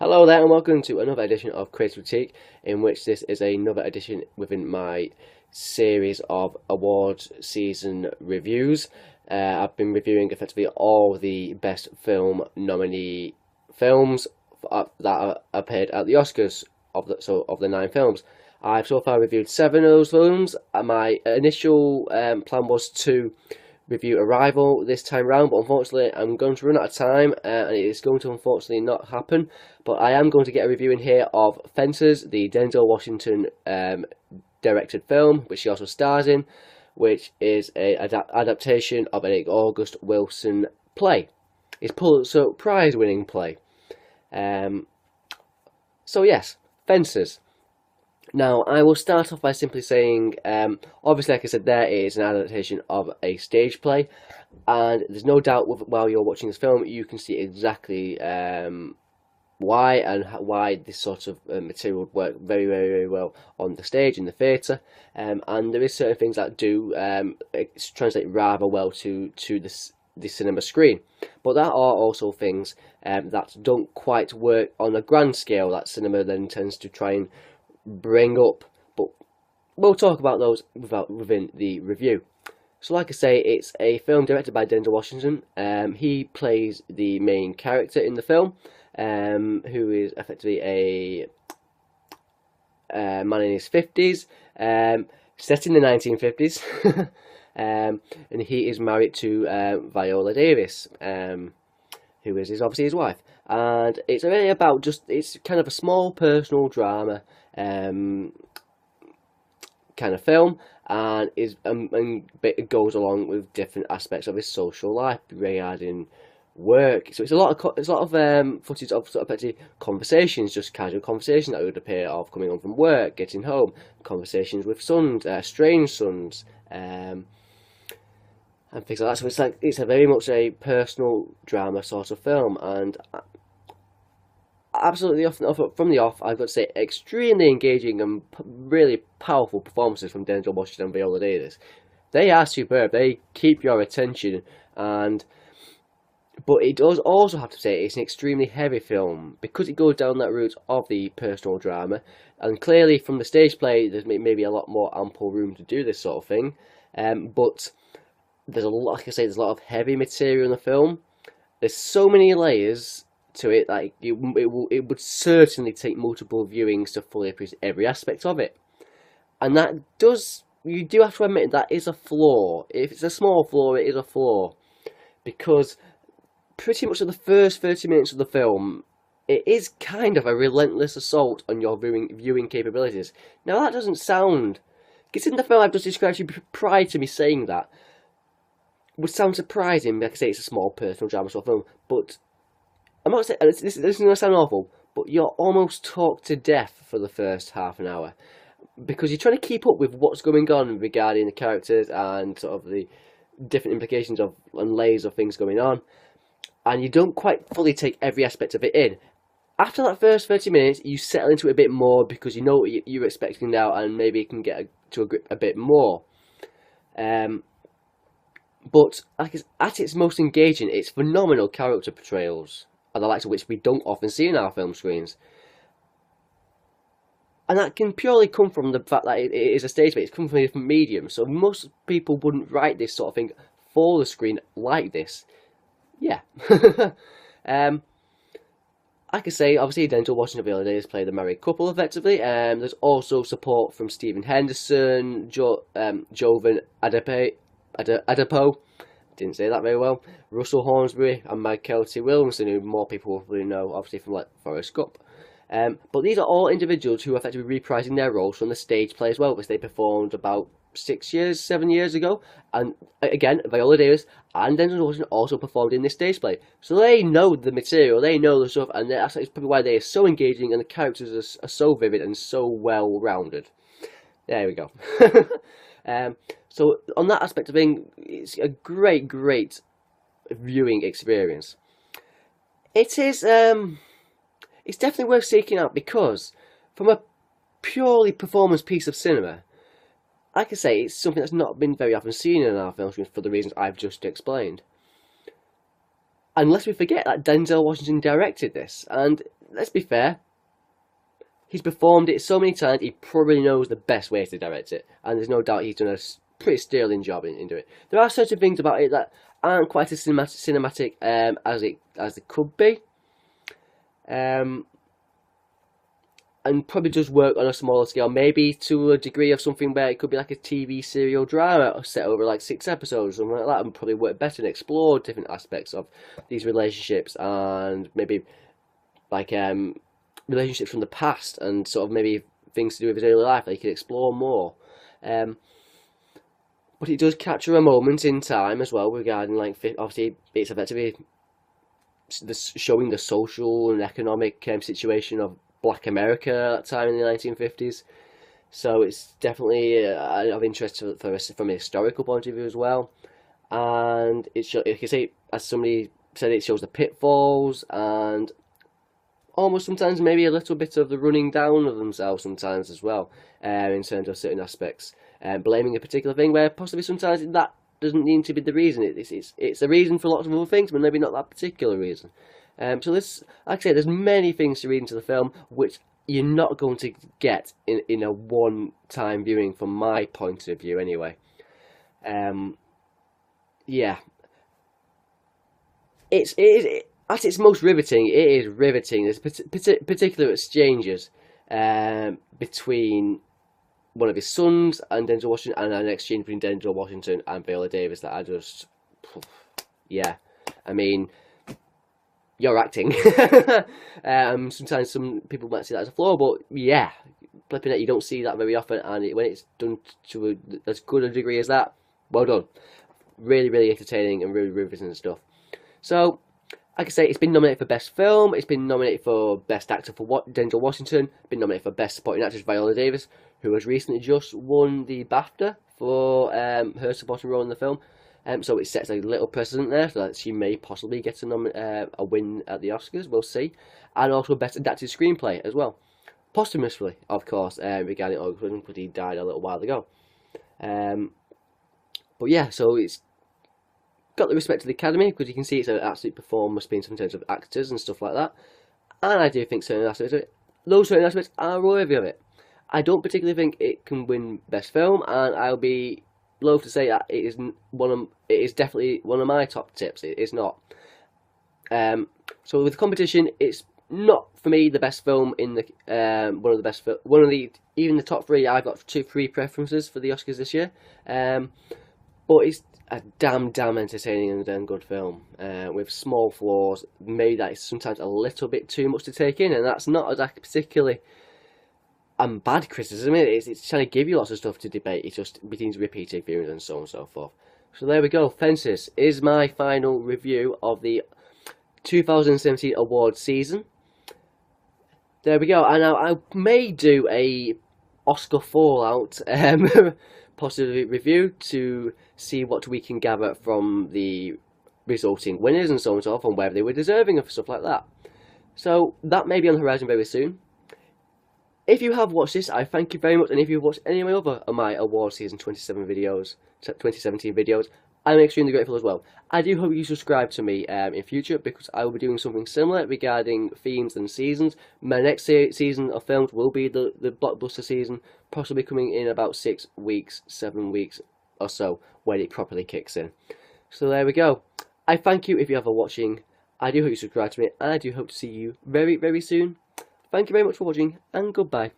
Hello there and welcome to another edition of Quiz Critique, in which this is another edition within my series of award season reviews. I've been reviewing effectively all the best film nominee films that appeared at the Oscars of the 9 films. I've so far reviewed 7 of those films. My initial plan was to review Arrival this time round, but unfortunately I'm going to run out of time and it is going to unfortunately not happen. But I am going to get a review in here of Fences, the Denzel Washington directed film, which he also stars in, which is an adaptation of an August Wilson play. It's Pulitzer Prize winning play. So yes, Fences. Now, I will start off by simply saying, obviously, like I said, there is an adaptation of a stage play, and there's no doubt while you're watching this film, you can see exactly why and why this sort of material would work very, very, very well on the stage, in the theatre, and there is certain things that do translate rather well to the cinema screen. But there are also things that don't quite work on a grand scale that cinema then tends to try and bring up, but we'll talk about those within the review. So like I say, it's a film directed by Denzel Washington. He plays the main character in the film, who is effectively a man in his 50s, set in the 1950s, and he is married to Viola Davis, who is obviously his wife. And it's really about it's kind of a small personal drama kind of film, and it goes along with different aspects of his social life regarding work. So it's a lot of footage of sort of petty conversations, just casual conversations that would appear of coming home from work, getting home, conversations with sons, strange sons, and things like that. So it's a very much a personal drama sort of film, and absolutely from the off, I've got to say, extremely engaging and really powerful performances from Denzel Washington and Viola Davis. They are superb. They keep your attention, but it does also have to say it's an extremely heavy film because it goes down that route of the personal drama, and clearly from the stage play there's maybe a lot more ample room to do this sort of thing, but there's a lot, like I say, there's a lot of heavy material in the film. There's so many layers to it, like it would certainly take multiple viewings to fully appreciate every aspect of it, and you do have to admit that is a flaw. If it's a small flaw, it is a flaw, because pretty much of the first 30 minutes of the film, it is kind of a relentless assault on your viewing capabilities. Now that doesn't sound, considering the film I've just described to you prior to me saying that, would sound surprising. Like I say, it's a small personal drama sort of film, but I'm not saying this is going to sound awful, but you're almost talked to death for the first half an hour, because you're trying to keep up with what's going on regarding the characters and sort of the different implications and layers of things going on, and you don't quite fully take every aspect of it in. After that first 30 minutes, you settle into it a bit more because you know what you're expecting now, and maybe you can get to a grip a bit more. But at its most engaging, it's phenomenal character portrayals, and the likes of which we don't often see in our film screens. And that can purely come from the fact that it is a stage play. It's come from a different medium, so most people wouldn't write this sort of thing for the screen like this. Yeah. I could say, obviously, Denzel Washington and Viola Davis play the married couple effectively. There's also support from Stephen Henderson, Jovan Adepo, didn't say that very well, Russell Hornsby, and Michael T. Williamson, who more people will probably know, obviously, from like Forrest Gump. But these are all individuals who are effectively reprising their roles from the stage play as well, which they performed about 7 years ago. And again, Viola Davis and Denzel Washington also performed in this stage play, so they know the material, they know the stuff, and that's probably why they are so engaging, and the characters are so vivid and so well rounded. There we go. So on that aspect of things, it's a great viewing experience. It is it's definitely worth seeking out, because from a purely performance piece of cinema, like I say, it's something that's not been very often seen in our film screens for the reasons I've just explained. Unless we forget that Denzel Washington directed this, and let's be fair, he's performed it so many times, he probably knows the best way to direct it, and there's no doubt he's done a pretty sterling job in doing it. There are certain things about it that aren't quite as cinematic as it could be, and probably does work on a smaller scale, maybe to a degree of something where it could be like a TV serial drama set over like 6 episodes, something like that, and probably work better and explore different aspects of these relationships, and maybe like relationships from the past, and sort of maybe things to do with his early life that he could explore more. But it does capture a moment in time as well regarding, like, obviously it's effectively showing the social and economic situation of Black America at that time in the 1950s. So it's definitely of interest from a historical point of view as well. And like I say, as somebody said, it shows the pitfalls and almost sometimes maybe a little bit of the running down of themselves sometimes as well, in terms of certain aspects, blaming a particular thing where possibly sometimes that doesn't need to be the reason. It's a reason for lots of other things, but maybe not that particular reason. So this, like I say, there's many things to read into the film which you're not going to get in a one-time viewing, from my point of view anyway. Yeah, at its most riveting. It is riveting. There's particular exchanges between one of his sons and Denzel Washington, and an exchange between Denzel Washington and Viola Davis that I just, yeah, I mean, you're acting. Sometimes some people might see that as a flaw, but yeah, flipping it, you don't see that very often, and when it's done to as good a degree as that, well done. Really, really entertaining and really riveting stuff. So, like I say, it's been nominated for Best Film, it's been nominated for Best Actor for Denzel Washington, been nominated for Best Supporting Actress Viola Davis, who has recently just won the BAFTA for her supporting role in the film. So it sets a little precedent there, so that she may possibly get a win at the Oscars, we'll see. And also Best Adapted Screenplay as well. Posthumously, of course, regarding August, because he died a little while ago. But yeah, so it's got the respect of the Academy, because you can see it's an absolute performance in terms of actors and stuff like that. And I do think certain aspects of it, those certain aspects are worthy of it. I don't particularly think it can win Best Film, and I'll be loath to say that it is definitely one of my top tips. It is not. So with the competition, it's not for me the best film in the even the top 3. I've got 3 preferences for the Oscars this year. But it's a damn entertaining and damn good film, with small flaws. Maybe that is sometimes a little bit too much to take in, and that's not a particularly bad criticism. It's trying to give you lots of stuff to debate. It just begins repeated viewings and so on and so forth. So there we go. Fences is my final review of the 2017 awards season. There we go. And now I may do a Oscar fallout possibly review to see what we can gather from the resulting winners and so on and so forth, and whether they were deserving of stuff like that. So that may be on the horizon very soon. If you have watched this, I thank you very much, and if you've watched any of my other award season 2017 videos, I'm extremely grateful as well. I do hope you subscribe to me in future, because I will be doing something similar regarding themes and seasons. My next season of films will be the blockbuster season, possibly coming in about 6 weeks, 7 weeks or so, when it properly kicks in. So there we go. I thank you if you're ever watching. I do hope you subscribe to me, and I do hope to see you very, very soon. Thank you very much for watching, and goodbye.